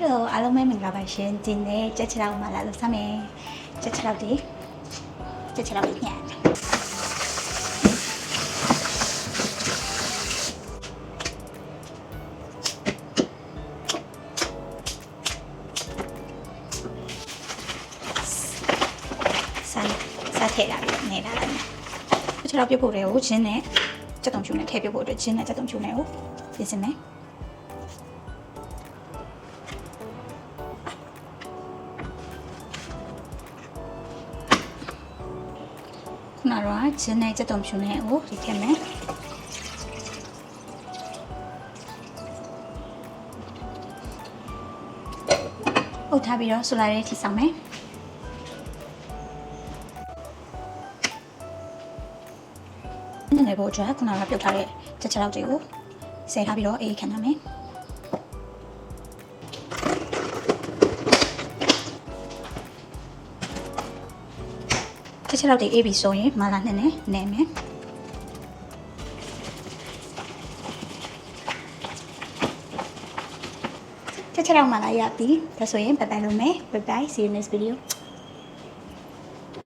Hello အားလုံးပဲမင်္ဂလာပါရှင်ဒီနေ့ကြက်ချလောက်မှာလာလို့စမယ်ကြက်ချလောက်ညံ့စားထည့်လာပြီးနေတာလိုက်ကြက်ချလောက်ပြုတ်ဖို့တွေကိုချင်းနဲ့ကြက်တုံချူနဲ့ထည့်ပြုတ်ဖို့အတွက်ချင်းနဲ့ကြက်တုံချူနဲ့ကိုပြင်ဆင်မယ်နာရောချင်းနဲ့ကြက်တုံဖြူနဲ့ကိုဒီထည့်မယ်အုပ်ထားပြီးတော့ဆူလာရဲထိဆောင်မယ်နည်းနည်းပို့အတွက်ခုနကပြုတ်ထားတဲ့ကြက်ချလောက်တွေကိုဆဲထားပြီးတော့အေးခဏမယ်ချက်လောက်တွေအေးပြီဆိုရင်မာလာနဲ့နဲမယ်ချက်လောက်မာလာရပြီဒါဆိုရင်ဘိုင်ဘိုင်လုပ်မယ် bye bye see you next video